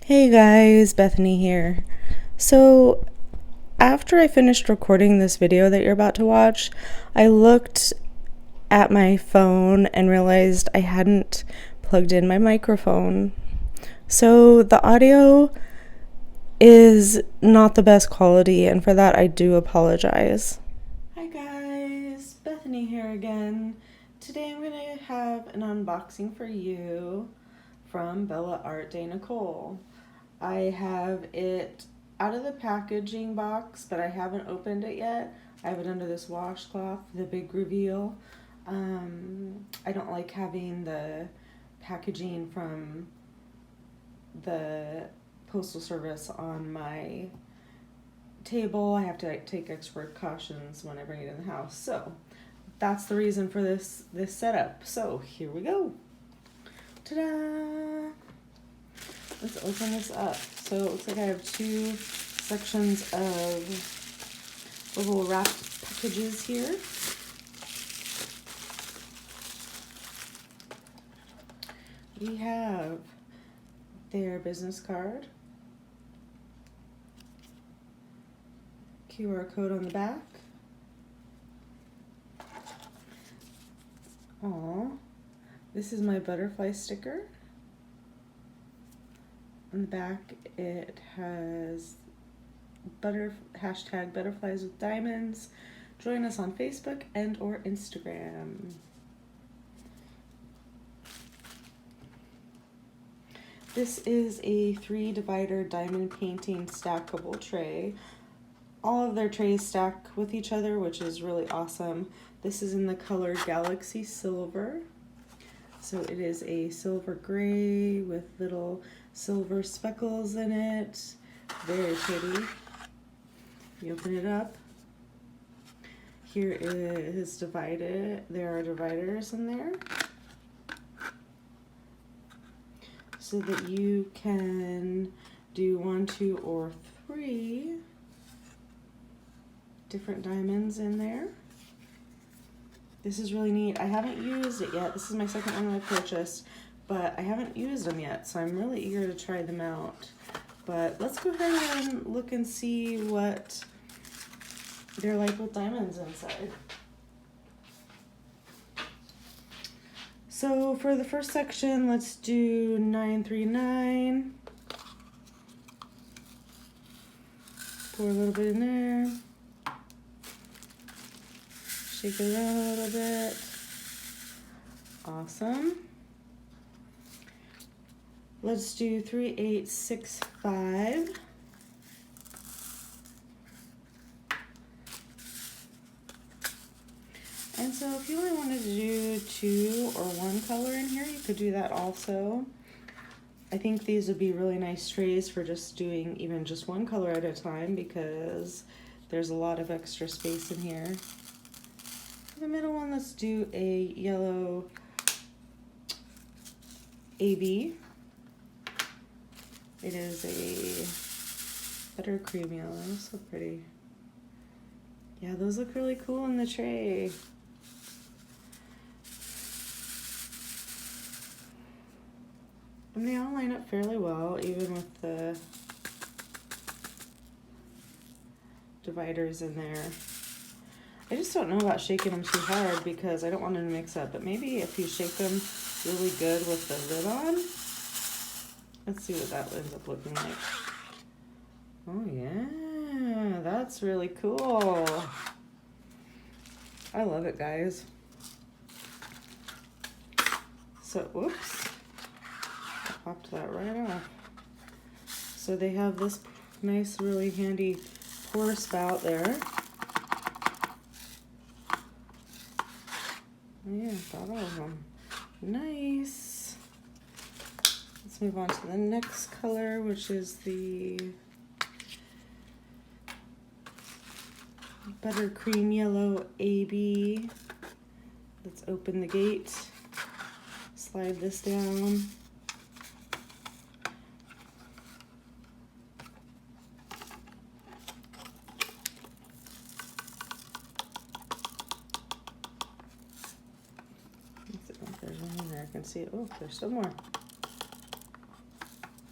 Hey guys, Bethany here. So, after I finished recording this video that you're about to watch, I looked at my phone and realized I hadn't plugged in my microphone. So, the audio is not the best quality, and for that I do apologize. Hi guys, Bethany here again. Today I'm going to have an unboxing for you from Bellaartdenicole. I have it out of the packaging box, but I haven't opened it yet. I have it under this washcloth, the big reveal. I don't like having the packaging from the postal service on my table. I have to take extra precautions when I bring it in the house. So that's the reason for this setup. So here we go. Ta-da! Let's open this up. So it looks like I have two sections of little wrapped packages here. We have their business card, QR code on the back. Aw, this is my butterfly sticker. On the back it has hashtag butterflies with diamonds. Join us on Facebook and or Instagram. This is a 3-divider diamond painting stackable tray. All of their trays stack with each other, which is really awesome. This is in the color Galaxy Silver. So it is a silver gray with little silver speckles in it. Very pretty. You open it up. Here is divided. There are dividers in there, so that you can do 1, 2, or 3 different diamonds in there. This is really neat. I haven't used it yet. This is my second one I purchased, but I haven't used them yet, so I'm really eager to try them out. But let's go ahead and look and see what they're like with diamonds inside. So for the first section, let's do 939. Pour a little bit in there. Shake it around a little bit. Awesome. Let's do 3865. And so if you only wanted to do 2 or 1 color in here, you could do that also. I think these would be really nice trays for just doing even just 1 color at a time, because there's a lot of extra space in here. For the middle one, let's do a yellow AB. It is a buttercream yellow, so pretty. Yeah, those look really cool in the tray. And they all line up fairly well, even with the dividers in there. I just don't know about shaking them too hard because I don't want them to mix up, but maybe if you shake them really good with the lid on. Let's see what that ends up looking like. Oh yeah, that's really cool. I love it, guys. So, whoops. I popped that right off. So they have this nice, really handy pour spout there. Yeah, got all of them. Nice. Let's move on to the next color, which is the buttercream yellow AB. Let's open the gate, slide this down. Let's see if there's one in there. I can see it. Oh, there's still more.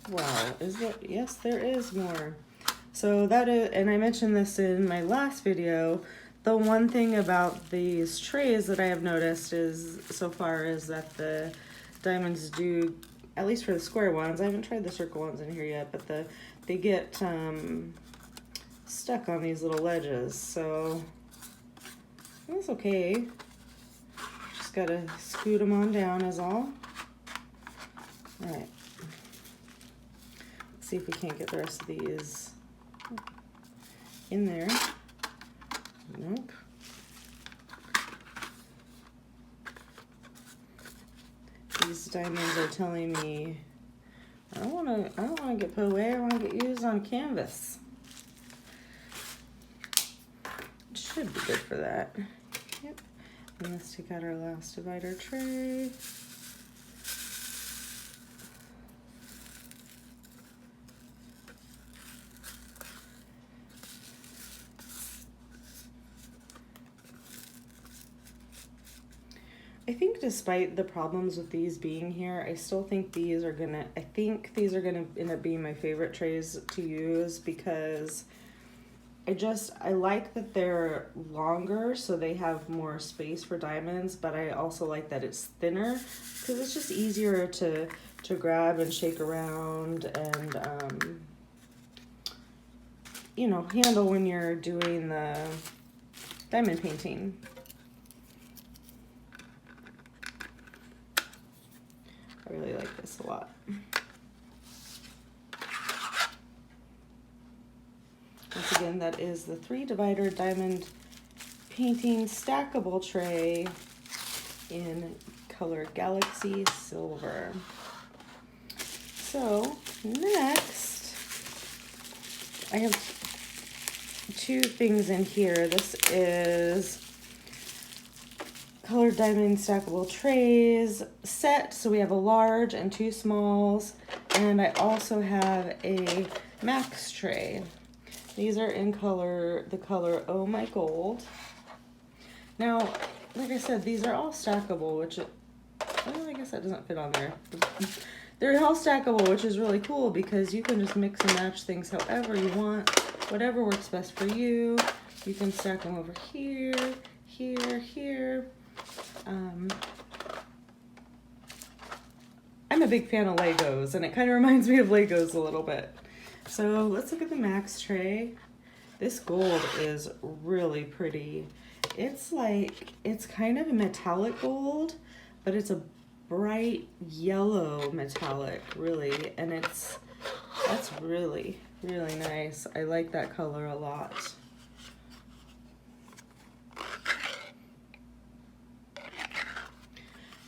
Wow, is there? Yes, there is more. So that is, and I mentioned this in my last video, the one thing about these trays that I have noticed is so far is that the diamonds do, at least for the square ones, I haven't tried the circle ones in here yet, but they get stuck on these little ledges, so that's okay. Just gotta scoot them on down is all. All right. Let's see if we can't get the rest of these in there. Nope. These diamonds are telling me I don't wanna get put away, I wanna get used on canvas. It should be good for that. Yep. And let's take out our last divider tray. I think despite the problems with these being here, I still think these are gonna end up being my favorite trays to use because I like that they're longer so they have more space for diamonds, but I also like that it's thinner because it's just easier to grab and shake around and you know, handle when you're doing the diamond painting. I really like this a lot. Once again, that is the 3 divider diamond painting stackable tray in color Galaxy Silver. So next, I have 2 things in here. This is colored diamond stackable trays set. So we have a large and 2 smalls, and I also have a max tray. These are in the color Oh My Gold. Now, like I said, these are all stackable, which well, I guess that doesn't fit on there. They're all stackable, which is really cool because you can just mix and match things however you want, whatever works best for you. You can stack them over here, here, here. I'm a big fan of Legos, and it kind of reminds me of Legos a little bit. So let's look at the max tray. This gold is really pretty. It's kind of a metallic gold, but it's a bright yellow metallic, really, and that's really, really nice. I like that color a lot.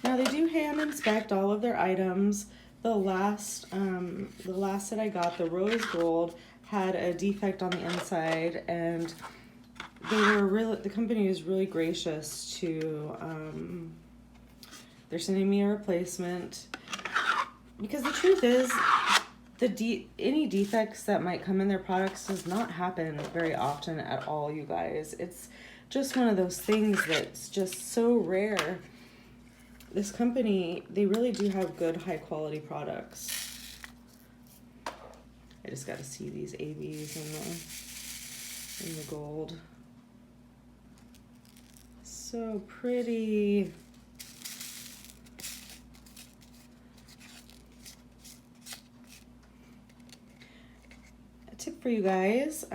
Now they do hand inspect all of their items. The last that I got, the rose gold, had a defect on the inside, and the company is really gracious to they're sending me a replacement because the truth is any defects that might come in their products does not happen very often at all, you guys. It's just one of those things that's just so rare. This company, they really do have good high quality products. I just got to see these ABs in the gold. So pretty. A tip for you guys,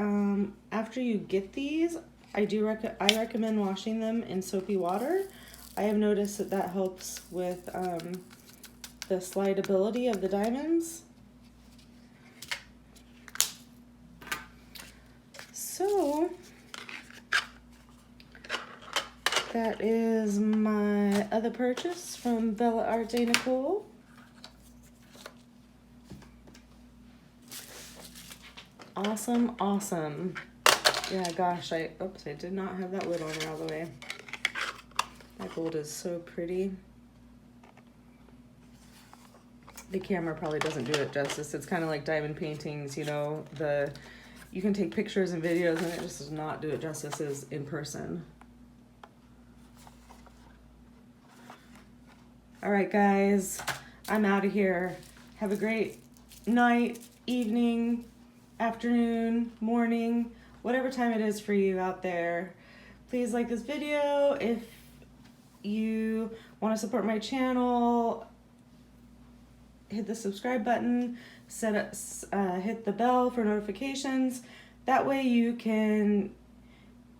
after you get these, I recommend washing them in soapy water. I have noticed that helps with the slidability of the diamonds. So that is my other purchase from Bellaartdenicole. Awesome, awesome. Yeah, gosh, I did not have that lid on there all the way. That gold is so pretty. The camera probably doesn't do it justice. It's kind of like diamond paintings, you know, you can take pictures and videos and it just does not do it justice as in person. All right, guys, I'm out of here. Have a great night, evening, afternoon, morning, whatever time it is for you out there. Please like this video. If you want to support my channel, hit the subscribe button, hit the bell for notifications. That way you can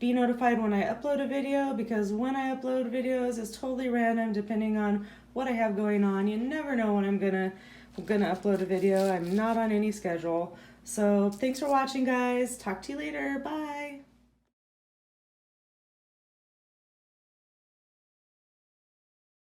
be notified when I upload a video, because when I upload videos is totally random depending on what I have going on. You never know when I'm gonna upload a video. I'm not on any schedule. So thanks for watching, guys. Talk to you later. Bye.